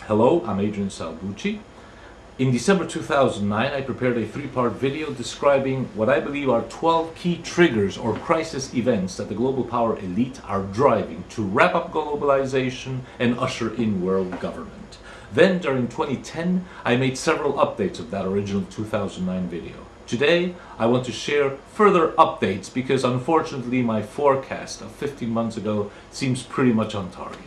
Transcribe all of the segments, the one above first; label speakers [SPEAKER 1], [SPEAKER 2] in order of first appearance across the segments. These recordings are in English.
[SPEAKER 1] Hello, I'm Adrian Salbucci. In December 2009, I prepared a three-part video describing what I believe are 12 key triggers or crisis events that the global power elite are driving to wrap up globalization and usher in world government. Then, during 2010, I made several updates of that original 2009 video. Today, I want to share further updates because unfortunately my forecast of 15 months ago seems pretty much on target.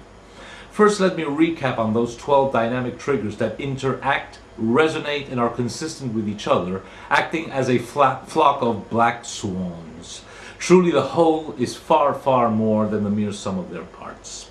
[SPEAKER 1] First, let me recap on those 12 dynamic triggers that interact, resonate, and are consistent with each other, acting as a flock of black swans. Truly, the whole is far, far more than the mere sum of their parts.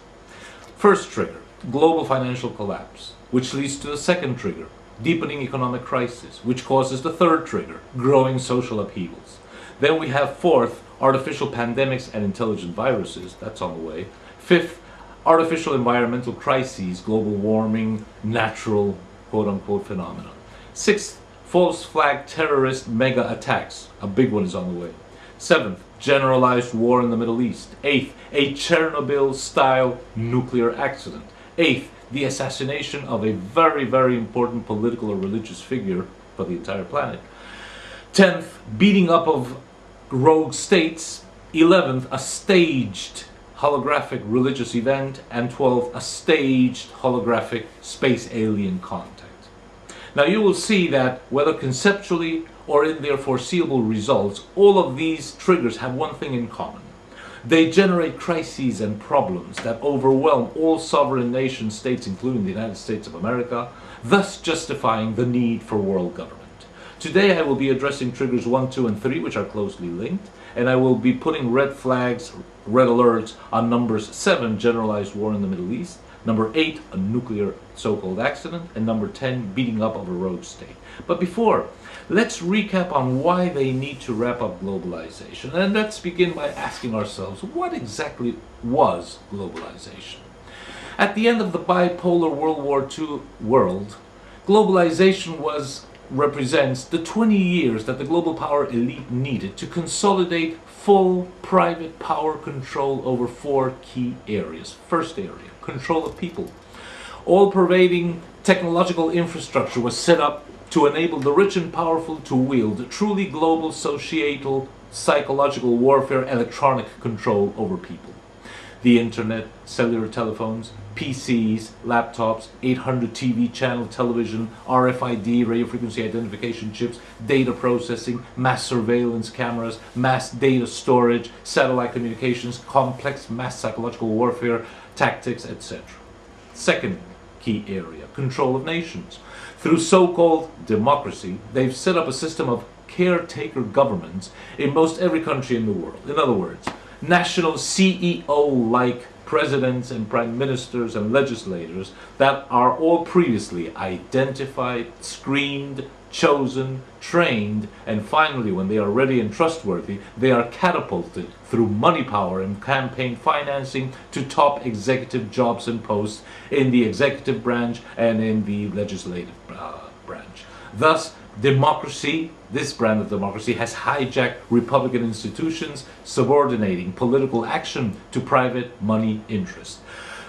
[SPEAKER 1] First trigger, global financial collapse, which leads to the second trigger, deepening economic crisis, which causes the third trigger, growing social upheavals. Then we have fourth, artificial pandemics and intelligent viruses, that's on the way. Fifth, artificial environmental crises, global warming, natural quote-unquote phenomena. Sixth, false flag terrorist mega attacks, a big one is on the way. Seventh, generalized war in the Middle East. Eighth, a Chernobyl-style nuclear accident. Eighth, the assassination of a very, very important political or religious figure for the entire planet. 10th, beating up of rogue states. 11th, a staged holographic religious event. And 12th, a staged holographic space alien contact. Now you will see that whether conceptually or in their foreseeable results, all of these triggers have one thing in common. They generate crises and problems that overwhelm all sovereign nation states, including the United States of America, thus justifying the need for world government. Today I will be addressing triggers 1, 2, and 3, which are closely linked, and I will be putting red flags, red alerts on numbers 7, generalized war in the Middle East, number 8, a nuclear so-called accident, and number 10, beating up of a rogue state. But before, let's recap on why they need to wrap up globalization. And let's begin by asking ourselves, what exactly was globalization? At the end of the bipolar World War II world, globalization represents the 20 years that the global power elite needed to consolidate full private power control over 4 key areas. First area, control of people. All-pervading technological infrastructure was set up to enable the rich and powerful to wield truly global societal, psychological warfare, electronic control over people. The internet, cellular telephones, PCs, laptops, 800 TV channel television, RFID, radio frequency identification chips, data processing, mass surveillance cameras, mass data storage, satellite communications, complex mass psychological warfare, tactics, etc. Second key area, control of nations. Through so-called democracy, they've set up a system of caretaker governments in most every country in the world. In other words, national CEO-like presidents and prime ministers and legislators that are all previously identified, screened, chosen, trained, and finally, when they are ready and trustworthy, they are catapulted through money power and campaign financing to top executive jobs and posts in the executive branch and in the legislative branch. Thus, democracy, this brand of democracy, has hijacked Republican institutions, subordinating political action to private money interest.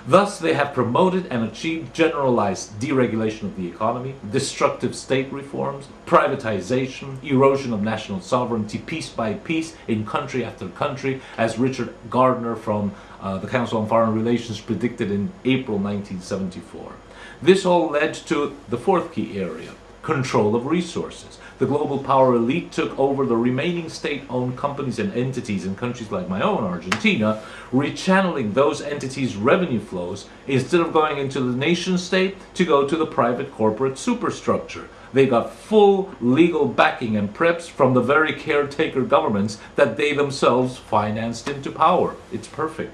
[SPEAKER 1] Thus, they have promoted and achieved generalized deregulation of the economy, destructive state reforms, privatization, erosion of national sovereignty piece by piece in country after country, as Richard Gardner from the Council on Foreign Relations predicted in April 1974. This all led to the fourth key area, control of resources. The global power elite took over the remaining state-owned companies and entities in countries like my own, Argentina, rechanneling those entities' revenue flows instead of going into the nation state to go to the private corporate superstructure. They got full legal backing and preps from the very caretaker governments that they themselves financed into power. It's perfect.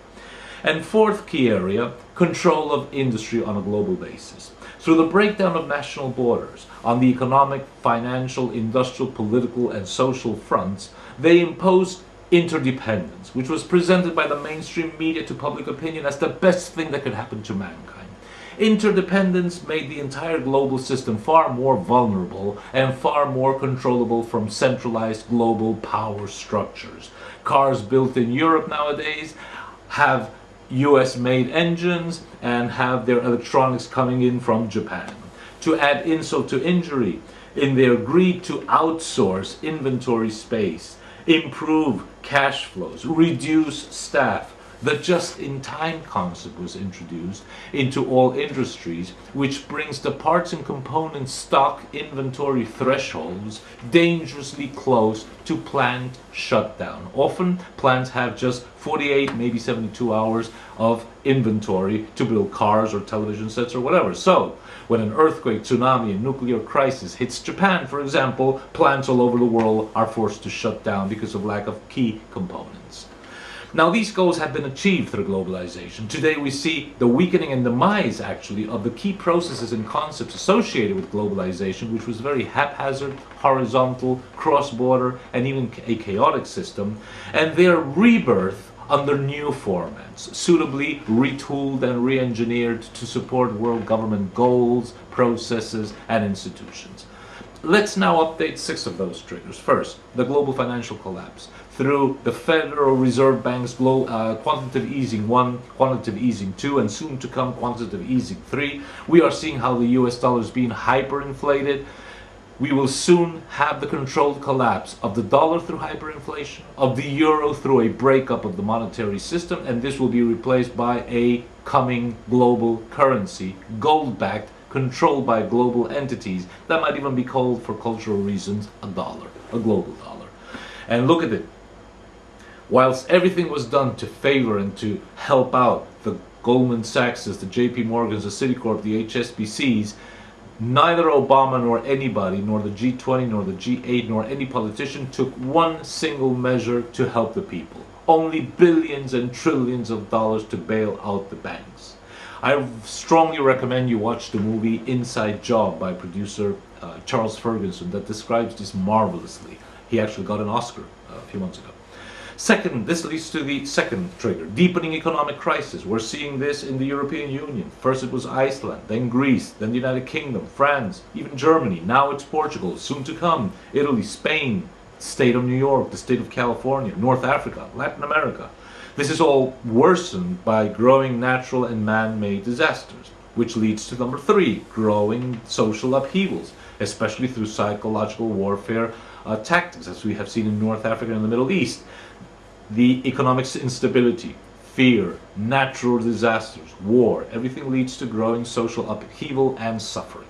[SPEAKER 1] And fourth key area, control of industry on a global basis. Through the breakdown of national borders on the economic, financial, industrial, political, and social fronts, they imposed interdependence, which was presented by the mainstream media to public opinion as the best thing that could happen to mankind. Interdependence made the entire global system far more vulnerable and far more controllable from centralized global power structures. Cars built in Europe nowadays have US-made engines and have their electronics coming in from Japan. To add insult to injury, in their greed to outsource inventory space, improve cash flows, reduce staff, the just-in-time concept was introduced into all industries, which brings the parts and components stock inventory thresholds dangerously close to plant shutdown. Often, plants have just 48, maybe 72 hours of inventory to build cars or television sets or whatever. So, when an earthquake, tsunami, and nuclear crisis hits Japan, for example, plants all over the world are forced to shut down because of lack of key components. Now, these goals have been achieved through globalization. Today we see the weakening and demise, actually, of the key processes and concepts associated with globalization, which was very haphazard, horizontal, cross-border, and even a chaotic system, and their rebirth under new formats, suitably retooled and re-engineered to support world government goals, processes, and institutions. Let's now update 6 of those triggers. First, the global financial collapse. Through the Federal Reserve Bank's quantitative easing 1, quantitative easing 2, and soon to come quantitative easing 3, we are seeing how the US dollar is being hyperinflated. We will soon have the controlled collapse of the dollar through hyperinflation, of the euro through a breakup of the monetary system, and this will be replaced by a coming global currency, gold-backed, controlled by global entities that might even be called, for cultural reasons, a dollar, a global dollar. And look at it. Whilst everything was done to favor and to help out the Goldman Sachs, the JP Morgans, the Citicorp, the HSBCs, neither Obama nor anybody, nor the G20, nor the G8, nor any politician took one single measure to help the people. Only billions and trillions of dollars to bail out the banks. I strongly recommend you watch the movie Inside Job by producer Charles Ferguson that describes this marvelously. He actually got an Oscar a few months ago. Second, this leads to the second trigger, deepening economic crisis. We're seeing this in the European Union. First it was Iceland, then Greece, then the United Kingdom, France, even Germany. Now it's Portugal, soon to come, Italy, Spain, state of New York, the state of California, North Africa, Latin America. This is all worsened by growing natural and man-made disasters, which leads to number 3, growing social upheavals, especially through psychological warfare tactics, as we have seen in North Africa and the Middle East. The economic instability, fear, natural disasters, war, everything leads to growing social upheaval and suffering.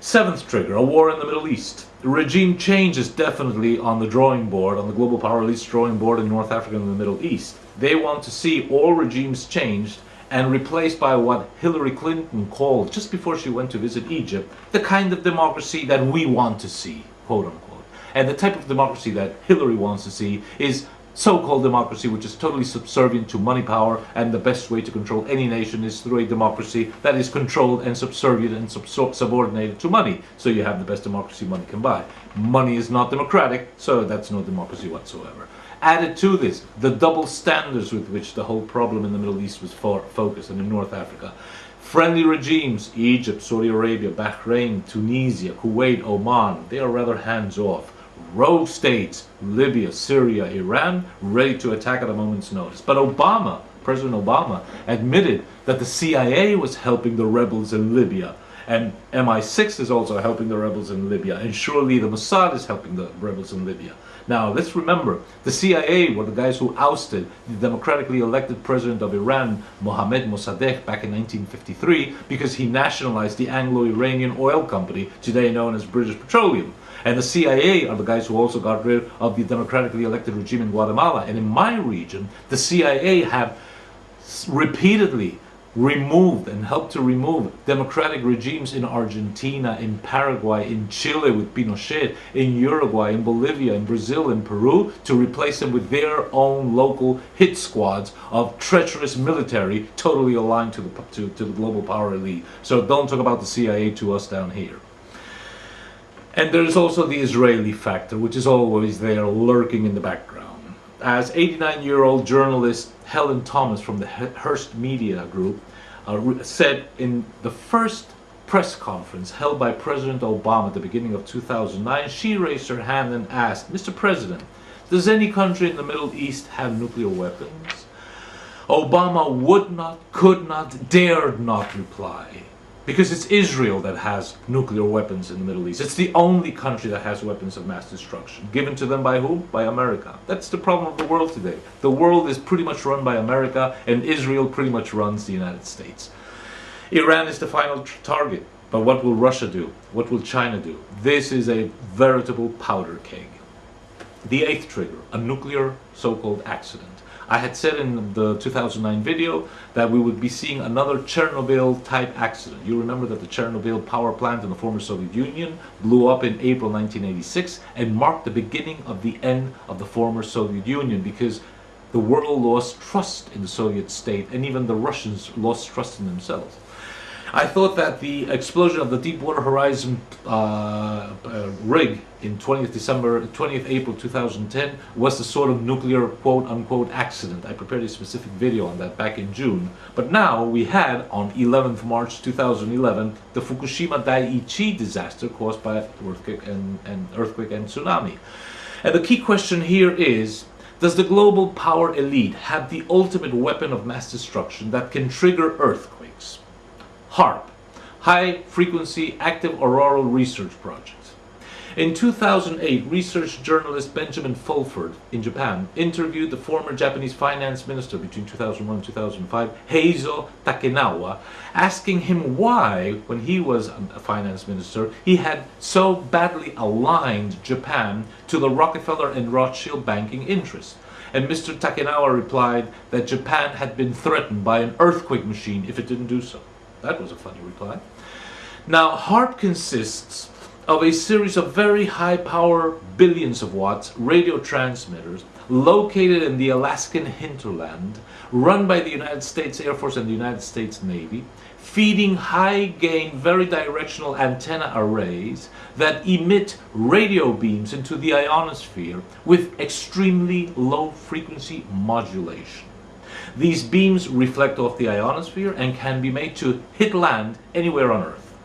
[SPEAKER 1] 7th trigger, a war in the Middle East. Regime change is definitely on the drawing board, on the global power elite's drawing board in North Africa and the Middle East. They want to see all regimes changed and replaced by what Hillary Clinton called, just before she went to visit Egypt, the kind of democracy that we want to see, quote unquote. And the type of democracy that Hillary wants to see is so-called democracy, which is totally subservient to money power, and the best way to control any nation is through a democracy that is controlled and subservient and subordinated to money. So you have the best democracy money can buy. Money is not democratic, so that's no democracy whatsoever. Added to this, the double standards with which the whole problem in the Middle East was focused, and in North Africa. Friendly regimes, Egypt, Saudi Arabia, Bahrain, Tunisia, Kuwait, Oman, they are rather hands-off. Rogue states, Libya, Syria, Iran, ready to attack at a moment's notice. But Obama, President Obama, admitted that the CIA was helping the rebels in Libya, and MI6 is also helping the rebels in Libya, and surely the Mossad is helping the rebels in Libya. Now, let's remember, the CIA were the guys who ousted the democratically elected president of Iran, Mohammad Mossadegh, back in 1953, because he nationalized the Anglo-Iranian oil company, today known as British Petroleum. And the CIA are the guys who also got rid of the democratically elected regime in Guatemala. And in my region, the CIA have repeatedly removed and helped to remove democratic regimes in Argentina, in Paraguay, in Chile with Pinochet, in Uruguay, in Bolivia, in Brazil, in Peru, to replace them with their own local hit squads of treacherous military totally aligned to the global power elite. So don't talk about the CIA to us down here. And there's also the Israeli factor, which is always there lurking in the background. As 89-year-old journalist Helen Thomas from the Hearst Media Group said in the first press conference held by President Obama at the beginning of 2009, she raised her hand and asked, "Mr. President, does any country in the Middle East have nuclear weapons?" Obama would not, could not, dared not reply. Because it's Israel that has nuclear weapons in the Middle East. It's the only country that has weapons of mass destruction. Given to them by whom? By America. That's the problem of the world today. The world is pretty much run by America, and Israel pretty much runs the United States. Iran is the final target. But what will Russia do? What will China do? This is a veritable powder keg. The eighth trigger, a nuclear so-called accident. I had said in the 2009 video that we would be seeing another Chernobyl type accident. You remember that the Chernobyl power plant in the former Soviet Union blew up in April 1986 and marked the beginning of the end of the former Soviet Union, because the world lost trust in the Soviet state, and even the Russians lost trust in themselves. I thought that the explosion of the Deepwater Horizon rig in 20th April 2010 was the sort of nuclear quote-unquote accident. I prepared a specific video on that back in June. But now we had, on 11th March 2011, the Fukushima Daiichi disaster caused by earthquake and tsunami. And the key question here is, does the global power elite have the ultimate weapon of mass destruction that can trigger earthquakes? HAARP, High Frequency Active Auroral Research Project. In 2008, research journalist Benjamin Fulford in Japan interviewed the former Japanese finance minister between 2001 and 2005, Heizo Takenawa, asking him why, when he was a finance minister, he had so badly aligned Japan to the Rockefeller and Rothschild banking interests. And Mr. Takenawa replied that Japan had been threatened by an earthquake machine if it didn't do so. That was a funny reply. Now, HAARP consists of a series of very high power, billions of watts, radio transmitters located in the Alaskan hinterland, run by the United States Air Force and the United States Navy, feeding high gain, very directional antenna arrays that emit radio beams into the ionosphere with extremely low frequency modulation. These beams reflect off the ionosphere and can be made to hit land anywhere on Earth.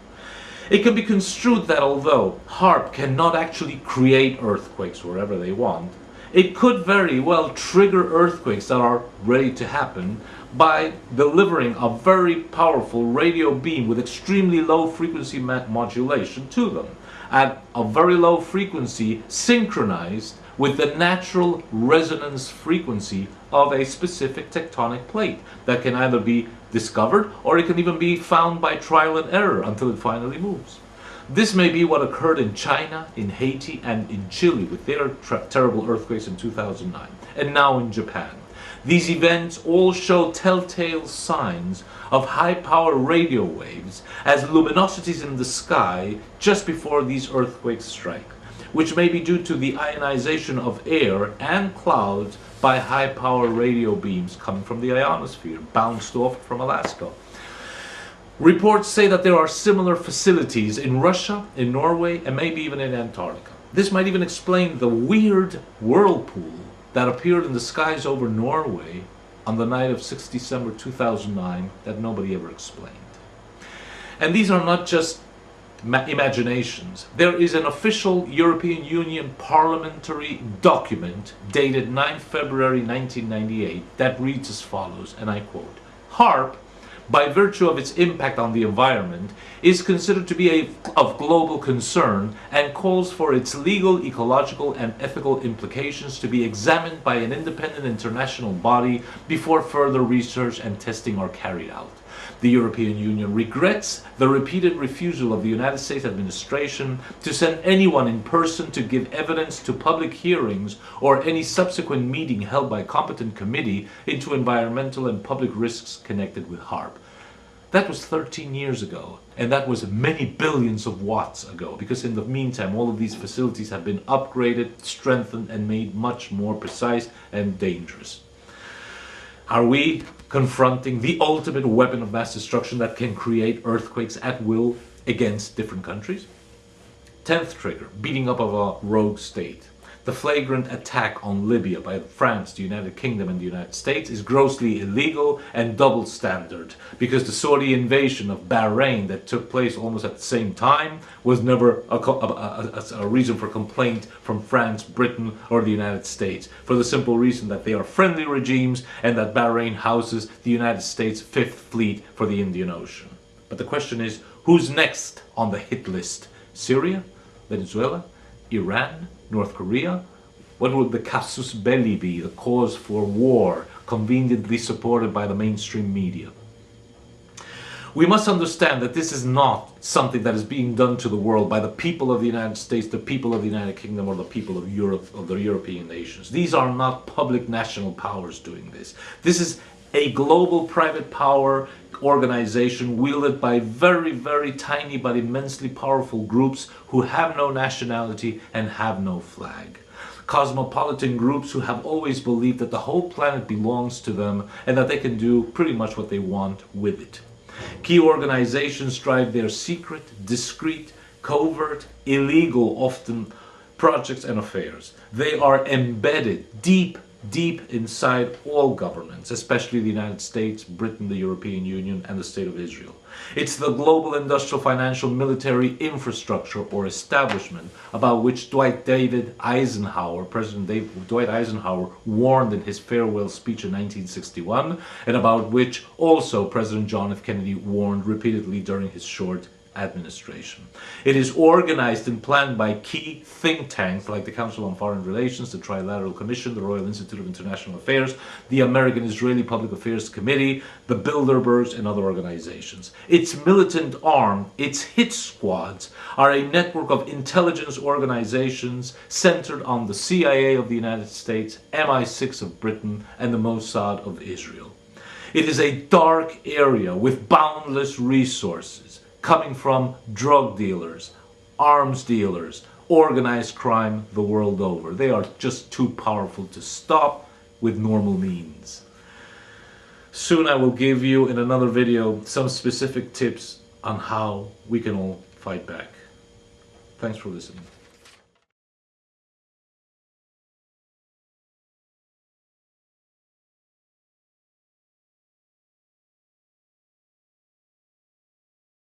[SPEAKER 1] It can be construed that although HAARP cannot actually create earthquakes wherever they want, it could very well trigger earthquakes that are ready to happen by delivering a very powerful radio beam with extremely low frequency modulation to them at a very low frequency, synchronized with the natural resonance frequency of a specific tectonic plate that can either be discovered or it can even be found by trial and error until it finally moves. This may be what occurred in China, in Haiti, and in Chile with their terrible earthquakes in 2009, and now in Japan. These events all show telltale signs of high-power radio waves as luminosities in the sky just before these earthquakes strike, which may be due to the ionization of air and clouds by high-power radio beams coming from the ionosphere, bounced off from Alaska. Reports say that there are similar facilities in Russia, in Norway, and maybe even in Antarctica. This might even explain the weird whirlpool that appeared in the skies over Norway on the night of 6 December 2009 that nobody ever explained. And these are not just imaginations. There is an official European Union parliamentary document dated 9 February 1998 that reads as follows, and I quote, HAARP, by virtue of its impact on the environment, is considered to be of global concern and calls for its legal, ecological, and ethical implications to be examined by an independent international body before further research and testing are carried out. The European Union regrets the repeated refusal of the United States administration to send anyone in person to give evidence to public hearings or any subsequent meeting held by competent committee into environmental and public risks connected with HAARP. That was 13 years ago, and that was many billions of watts ago, because in the meantime all of these facilities have been upgraded, strengthened, and made much more precise and dangerous. Are we confronting the ultimate weapon of mass destruction that can create earthquakes at will against different countries? 10th trigger, beating up of a rogue state. The flagrant attack on Libya by France, the United Kingdom and the United States is grossly illegal and double standard, because the Saudi invasion of Bahrain that took place almost at the same time was never a reason for complaint from France, Britain or the United States, for the simple reason that they are friendly regimes and that Bahrain houses the United States' Fifth Fleet for the Indian Ocean. But the question is, who's next on the hit list? Syria? Venezuela? Iran? North Korea? What would the casus belli be, the cause for war, conveniently supported by the mainstream media? We must understand that this is not something that is being done to the world by the people of the United States, the people of the United Kingdom, or the people of Europe, or the European nations. These are not public national powers doing this. This is a global private power organization wielded by very, very tiny but immensely powerful groups who have no nationality and have no flag. Cosmopolitan groups who have always believed that the whole planet belongs to them and that they can do pretty much what they want with it. Key organizations drive their secret, discreet, covert, illegal, often, projects and affairs. They are embedded deep inside all governments, especially the United States, Britain, the European Union, and the State of Israel. It's the global industrial, financial, military infrastructure or establishment about which President Dwight Eisenhower warned in his farewell speech in 1961, and about which also President John F. Kennedy warned repeatedly during his short administration. It is organized and planned by key think tanks like the Council on Foreign Relations, the Trilateral Commission, the Royal Institute of International Affairs, the American-Israeli Public Affairs Committee, the Bilderbergs, and other organizations. Its militant arm, its hit squads, are a network of intelligence organizations centered on the CIA of the United States, MI6 of Britain, and the Mossad of Israel. It is a dark area with boundless resources, coming from drug dealers, arms dealers, organized crime the world over. They are just too powerful to stop with normal means. Soon I will give you in another video some specific tips on how we can all fight back. Thanks for listening.